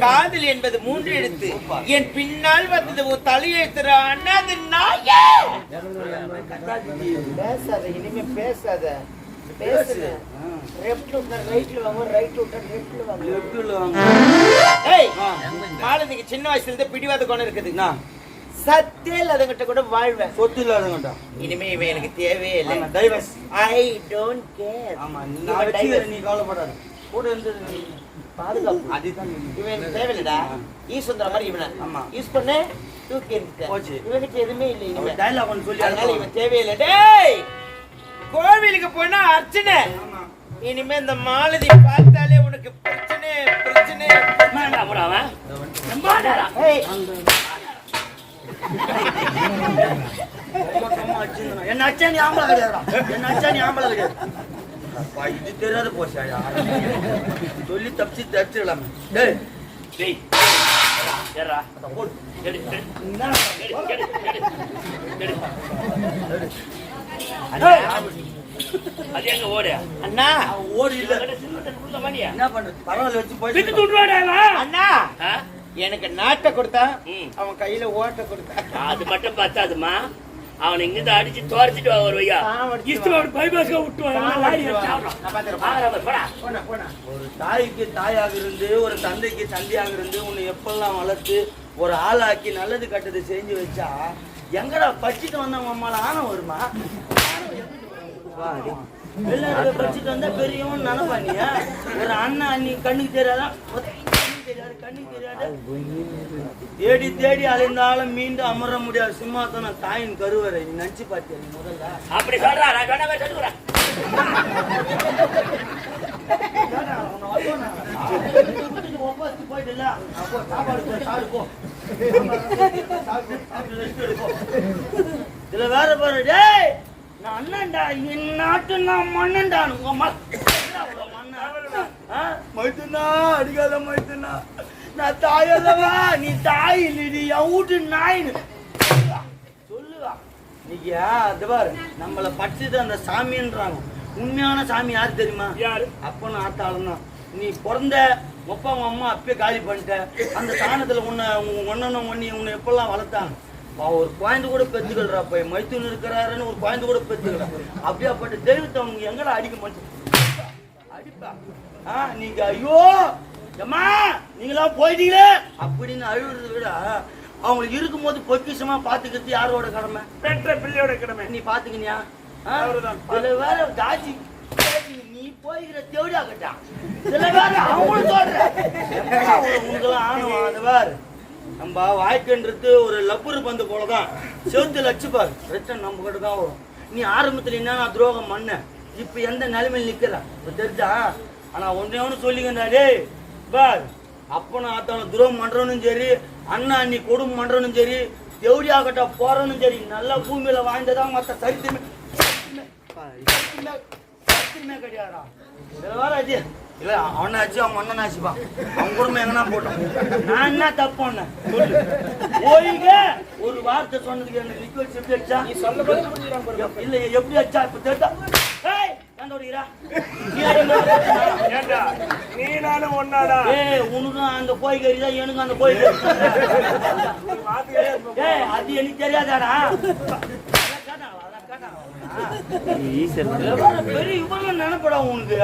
காதல் என்பது 3 எழுத்து. என் பின்னால் வந்தது உன் தலையெழுத்துற அண்ணாது நாயே. பேசாத, இனிமே பேசாத. பேசுங்க. லெஃப்ட்ல உட்கார், ரைட்ல வாங்க, ரைட்ல உட்கார், லெஃப்ட்ல வாங்க, லெஃப்ட்ல வாங்க. ஏய், மாலதிக்கு சின்ன வயசுல இருந்து பிடிவாத குணம் இருக்குதுங்க. சத்தே இல்லாதவங்கிட்ட கூட வாழ்வேன். சொத்து இல்லாதவங்கிட்ட இனிமே இவன் எனக்கு தேவையே இல்லை. டைவர்ஸ். I don't care. ஆமா, நீ கவலைப்படாத. கூட இருந்து பாதுகாப்பு அதுதான். இவன் எனக்கு தேவையில்லடா. ஈஸ்வந்தர மாதிரி இவனை யூஸ் பண்ண தூக்கி எறிஞ்சிட்டேன். இவனுக்கு எதுவுமே இல்லை. இனிமே டயலாக் ஒன்று சொல்லி அதனால இவன் தேவையில்லை. டேய், கோவிலுக்கு போனா அர்ச்சனை. இனிமே இந்த மாலதி பார்த்தாலே உனக்கு பிரச்சனை பிரச்சனை. என்ன அச்சா நீ ஆம்பளை கிடையாதுடா. என்ன அச்சா நீ ஆம்பளை கிடையாது. இது தெரியாத போச்சாயா சொல்லி தப்பிச்சிடலாமே. டேய் டேய் ஏறா போடு. அது எங்க ஓடு அண்ணா? ஓடு இல்ல. என்ன பண்றது? பரவாயில்ல வச்சு போய் அண்ணா. எனக்கு நாட்டை கொடுத்தா அவன் கையில ஓட்ட கொடுத்தா. அது மட்டும் பார்த்தாதுமா. அவனை இங்கிருந்து அடிச்சு துரத்திட்டு வருவையா. ஒரு தாய்க்கு தாயாக இருந்து ஒரு தந்தைக்கு தந்தையாக இருந்து உன்னை எப்பெல்லாம் வளர்த்து ஒரு ஆளாக்கி நல்லது கட்டது செஞ்சு வச்சா எங்கடா பச்சிட்டு வந்தவங்க அம்மால ஆனம் வருமா? எல்லாரும் பச்சிட்டு வந்தா பெரியவன் நினைப்பானிய. ஒரு அண்ணன் அண்ணி கண்ணுக்கு தெரியாதான், கண்ணுக்கு தெரியாத. தேடி தேடி அலைந்தாலும் மீண்டும் அமர முடியாது சிம்மாசனம் தாயின் கருவறை. நீ நினைச்சு பாத்தியா நீ முதல்ல? அப்படி சொல்றா. போயிட்டு சாப்பாடு போ. இதுல வேற பாரு. டேய், நான் அண்ணன்டா, என் நாட்டு நான் மண்ணன்டான். உங்க மைத்துனா அடிக்காத மைத்துனா. நான் தாயல்லவா, நீ தாய் இல்லடி, என் வீட்டு நாயின்னு சொல்லுவா. இன்னைக்கு அது பாரு, நம்மளை பச்சுட்டு அந்த சாமின்றாங்க. உண்மையான சாமி யாரு தெரியுமா? யாரு? அப்பனும் ஆத்தாளும் தான். நீ பிறந்த ஒப்பா உங்க அம்மா அப்பயே காலி பண்ணிட்ட. அந்த சாணத்துல உன்னை உன்னை எப்பெல்லாம் வளர்த்தாங்க. ஒரு குழந்தை கூட பெற்றுக்கல்றா. போய் மைத்துன்னு இருக்கிறாருன்னு ஒரு குழந்தை கூட பெற்றுக்கிறா. அப்படியாப்பட்ட தெய்வத்தை அவங்க எங்கடா அடிக்க மாட்டேன் அடிப்பா. நீங்க ஐயோ அம்மா நீங்களா போயிட்டீங்களே அப்படின்னு அழுகுறத விட அவங்களுக்கு இருக்கும்போது பொக்கிஷமா பாத்துக்கிறது யாரோட கடமை? பெற்ற பிள்ளையோட கடமை. நீ பாத்துக்கினியா? அதுல வேற ஜாதி நீ போய்கிற தேவடியா கட்டா. சில வேற அவங்களும் சொல்ற உனக்கெல்லாம் ஆனவா. அது வேற நம்ம வாழ்க்கைன்றது ஒரு லப்பரு பந்து போலதான். செவத்துல அச்சுப்பாரு பிரச்சனை நம்ம கிட்ட தான் வரும். நீ ஆரம்பத்துல என்ன துரோகம் பண்ண, இப்ப எந்த நிலைமையில் நிக்கிற தெரிஞ்சா? ஆனா ஒன்னு சொல்லிக்கின்றாடே பார், அப்பனும் ஆத்தாலும் துரோகம் பண்றவனும் சரி, அண்ணா அண்ணி கொடுமை பண்றவனும் சரி, தேவடியாகட்ட போறவனும் சரி, நல்ல பூமியில வாழ்ந்ததான் மற்ற சரித்திரமே கிடையாதா? வேற இல்ல அவனாச்சு அவன் அண்ணனாச்சுப்பான். அவன் குடும்பம் எங்கன்னா போட்டான். நான் என்ன தப்பு பண்ணேன் சொல்லு. போயிங்க ஒரு வார்த்தை சொன்னதுக்கு என்ன ரிக்வெஸ்ட் எப்படி அடிச்சா? நீ சொல்ல இல்ல எப்படி அடிச்சா? இப்ப தெரிஞ்சா உனக்கும் அந்த போய் கறிதான், எனக்கு அந்த போய் அது எனக்கு தெரியாதாடா. பெரிய இவெல்லாம் நினைப்படா உனக்கு.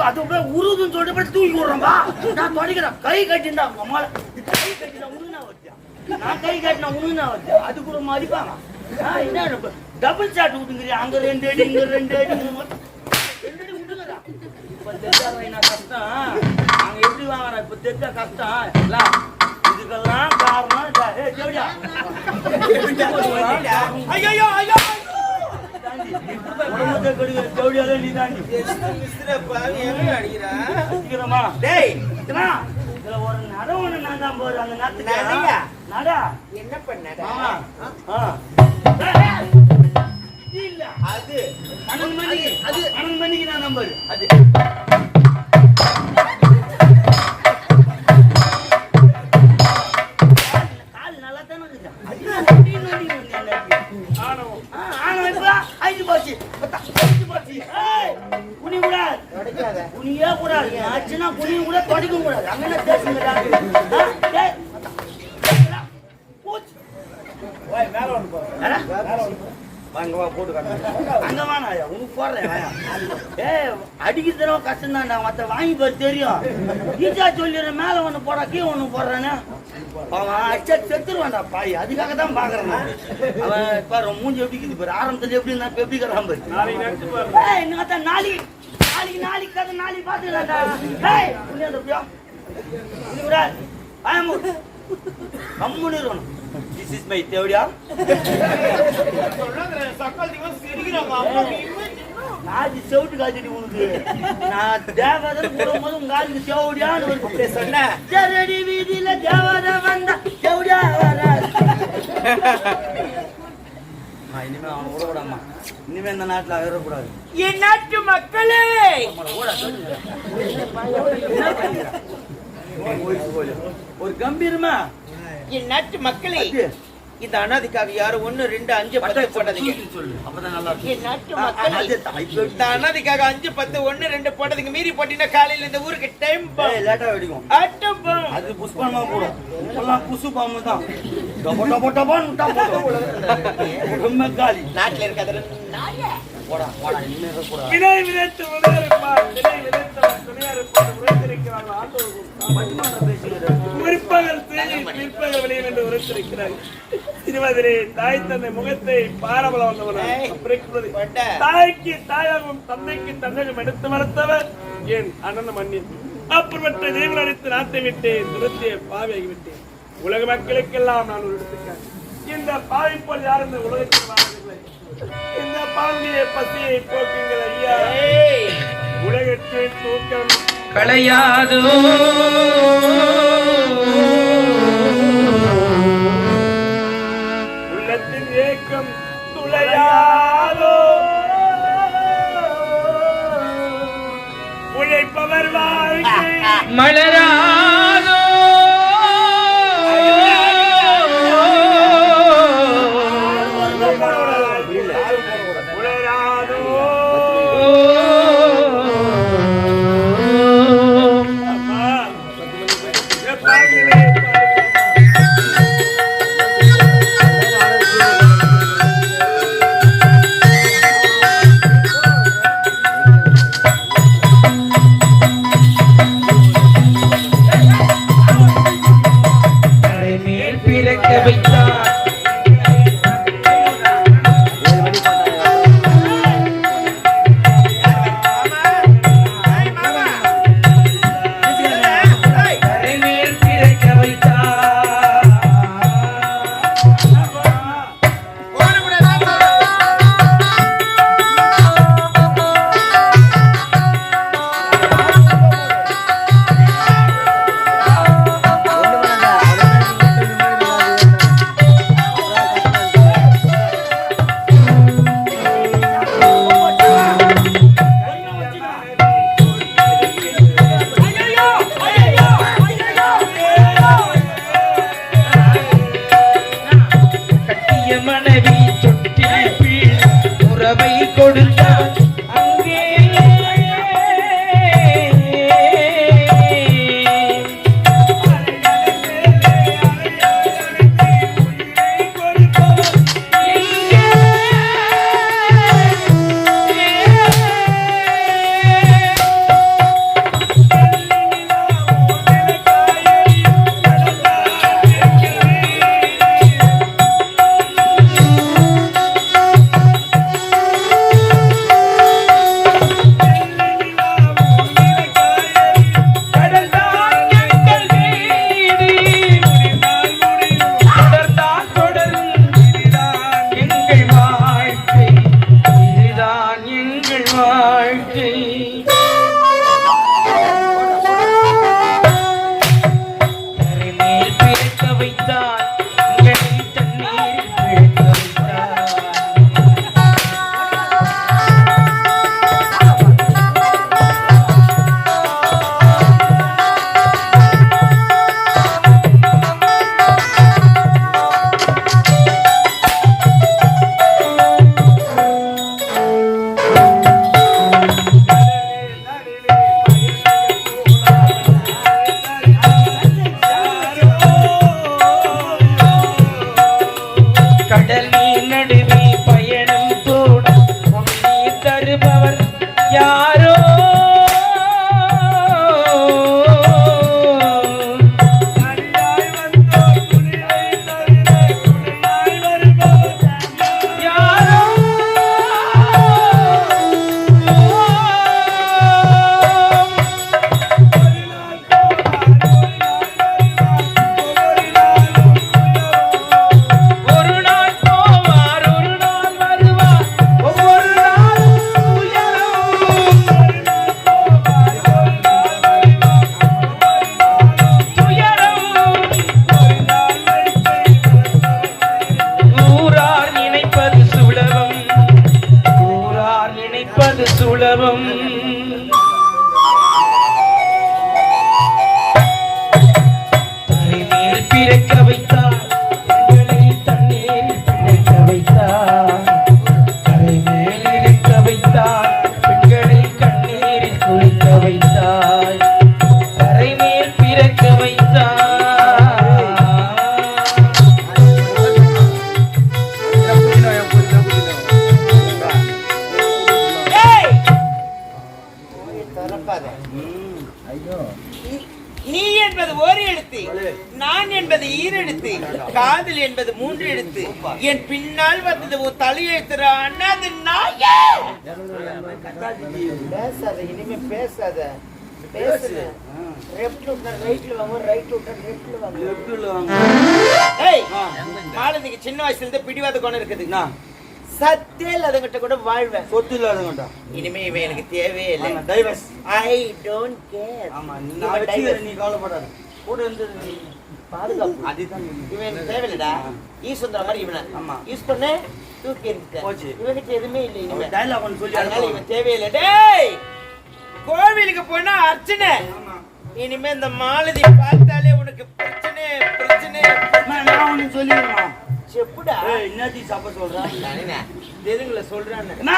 அது உருதுன்னு சொல்லிட்டு தூக்கி விடுறோம்பா. நான் தொடக்கிறேன். கை கட்டினா அம்மால கை கட்டினா உண்மையா வச்சா, நான் கை கட்டினா உண்மையா வச்சா. அது கூட மதிப்பாங்க. என்ன டபுள் ஷாட் விட்டுங்கிறியா? அங்க 2 அடி இங்க 2 அடி 2 அடி விட்டுங்கடா. இப்ப தெரிஞ்சா கஷ்டம். அங்க எப்படி வாங்குறா? இப்ப தெரிஞ்சா கஷ்டம். இதுக்கெல்லாம் காரணம் ஐயோ ஐயோ நீ தாண்டி அடிக்கிறமா. டேய் இதுல ஒரு நட ஒண்ணு நான் தான் போறேன். அந்த நேரத்துக்கு நடா என்ன பண்ண? இல்ல அது 12 மணிக்கு, அது 12 மணிக்கு நான் நம்பர். அது அடிக்கிறதும் கஷ்டம் தான்டா மத்த வாங்கி பாரு தெரியும் ஈஸியா சொல்லிடுற மேல ஒண்ணு போடா கீழே ஒண்ணு போடுறானே அவன் அச்சா செத்துருவான்டா பாய் அதுக்காக தான் பாக்குறேன் அவன் பாரு மூஞ்சி எப்படி இருக்குது பாரு ஆரம்பத்துல எப்படி இருந்தா எப்படி இருக்கிறான் பாரு நாளைக்கு கதை நாளைக்கு பாத்துக்கலாம்டா கம்முன்னு இருக்கணும். This is my தேவடியா நாதி செவுட்டு காய்ச்சிட்டு உனக்கு நான் தேவதை போடும்போது உங்க ஆளுக்கு செவடியான்னு சொன்னேன் சரடி வீதியில தேவதை வந்தா செவடியா வராது. இனிமே அவனை விடக்கூடாமா இனிமே இந்த நாட்டுல ஏறக்கூடாது. என் நாட்டு மக்களே ஒரு கம்பீரமா என் நாட்டு மக்களே இந்த அனாதிக்காக யாரும் 1 2 5 10 போட்டதுங்க சொல்லு அப்பதான் நல்லா என் நாட்டு மக்களே இந்த அனாதிக்காக 5 10 1 2 போட்டதுங்க மீறி போட்டீங்கன்னா காலையில இந்த ஊருக்கு டைம் லேட்டா வெடிக்கும் அட்டம் அது புஷ்பமா போடும் இப்பெல்லாம் புசு பாம்பு தான் டபோ டபோ டபான்னு தான் போடும் ரொம்ப காலி நாட்டுல இருக்காத போடா போடா இன்னும் இருக்கக்கூடாது. வினை விதைத்து விளையாடுப்பார் வினை விதைத்தவன் துணையாருப்பார் உரைத்திருக்கிறார்கள் ஆண்டோர் பிற்பகல் பிற்பகல் விளையும் என்று உரைத்திருக்கிறார். திருமதிரே தாய் தந்தை முகத்தை பாரபல வந்தவர் தாய்க்கு தாயாகவும் தந்தைக்கு தந்தையும் எடுத்து வளர்த்தவர் என் அண்ணன் மண்ணின் அப்படிப்பட்ட தெய்வம் அடித்து நாட்டை விட்டேன் துரத்திய பாவியாகிவிட்டேன். உலக மக்களுக்கெல்லாம் நான் ஒரு எடுத்துக்கான். இந்த பாவி போல் யாரும் இந்த உலகத்தில் வாழ்வதில்லை. இந்த பாவியை பசியை போக்குங்கள் ஐயா. உலகத்தை தூக்கம் களையாதோ உள்ளத்தின் ஏக்கம் துளையாதோ உழைப்பவர் வாழ்க்கை மலராதோ ஏய்! திறப்பாத. நீ என்பது ஒரு எழுத்து, நான் என்பது ஈரெழுத்து, காதல் என்பது 3 எழுத்து. என் பின்னால் வந்தது உன் தலையெழுத்துற அண்ணாது நாயே. பேசாத, இனிமே பேசாத. பேசுற. லெஃப்ட்ல விட்டா ரைட்ல வாங்க, ரைட்ல விட்டா லெஃப்ட்ல வாங்க. லெஃப்ட்ல வாங்க. ஏய், மாலதிக்கு சின்ன வயசுல இருந்து பிடிவாத குணம் இருக்குது. சத்தியம் அதுங்கிட்ட கூட வாழ்வேன். சொத்து இல்லாதவங்கடா. இனிமே இவன் எனக்கு தேவையே இல்லை. டைவர்ஸ். I don't care. ஆமா, நான் வச்சுக்கிறேன், நீ கவலைப்படாத. கூட இருந்து நீ பாதுகாப்பு. அதுதான் இவன் எனக்கு தேவையில்லடா. ஈஸ்வந்தர மாதிரி இவனை. ஆமா. யூஸ் பண்ண தூக்கி எறிஞ்சிட்ட. போச்சு. இவன்கிட்ட எதுவுமே இல்லை இனிமே. டயலாக் ஒன்று சொல்லி அதனால அனுப்பு. இவன் தேவையில்லை. டேய், கோவிலுக்கு போனா அர்ச்சனை. ஆமா. இனிமே இந்த மாலதி பார்த்தாலே உனக்கு பிரச்சனை பிரச்சனை. நான் ஒன்று சொல்லிடுறேன். செப்புடா. என்னத்தையும் சாப்பிட சொல்றேன். நானே தெலுங்குல சொல்றான்னு. அண்ணா,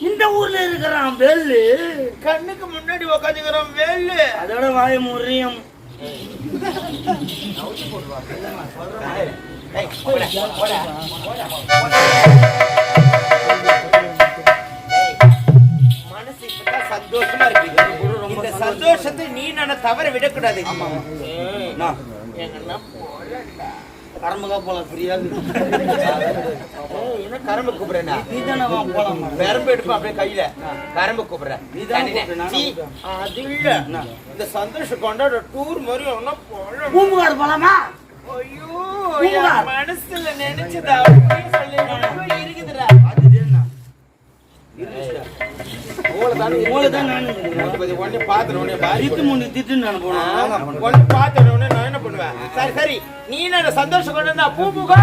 இந்த ஊர்ல இருக்கிறான் வெள்ளு, கண்ணுக்கு முன்னாடி உக்காந்துக்கிறோம் வேலு. அதோட வாய முறியும். ஏய், போடா, போடா, போடா, போடா. ஏய், மனசு இப்பதான் சந்தோஷமா இருக்கு. இந்த சந்தோஷத்தை நீ நான் தவற விடக்கூடாது. ஏய், நான் எங்கன்னா போலடா. கரம்புக்கா போலாம், ஃப்ரீயா ஏய், என்ன கரம்பு கூப்பிடுறேன்னா? நீ தானே வா போலாம். பெரம்பு எடுப்பா அப்படியே கையில. கரம்பு கூப்பிடுறேன். நீதான் கூப்பிடு, நானும் சீ, கூப்பிடுறேன். அது இல்ல. இந்த சந்தோஷம் கொண்டாட டூர் மாதிரி ஒன்னா போலாம். பூம்புகார் போலாமா? ஐயோ, பூம்புகார். என் மனசுல நினைச்சது அப்படியே சொல்லி இருக்குதுடா. அது என்ன? மூளைதான் நானு. உடனே பாத்துறேன், உடனே திட்டு மூணு திட்டுன்னு நான் போனேன். உடனே பாத்துறேன், உடனே நான் என்ன பண்ணுவேன்? சரி சரி, நீ என்ன சந்தோஷம் கொண்டு பூம்புகா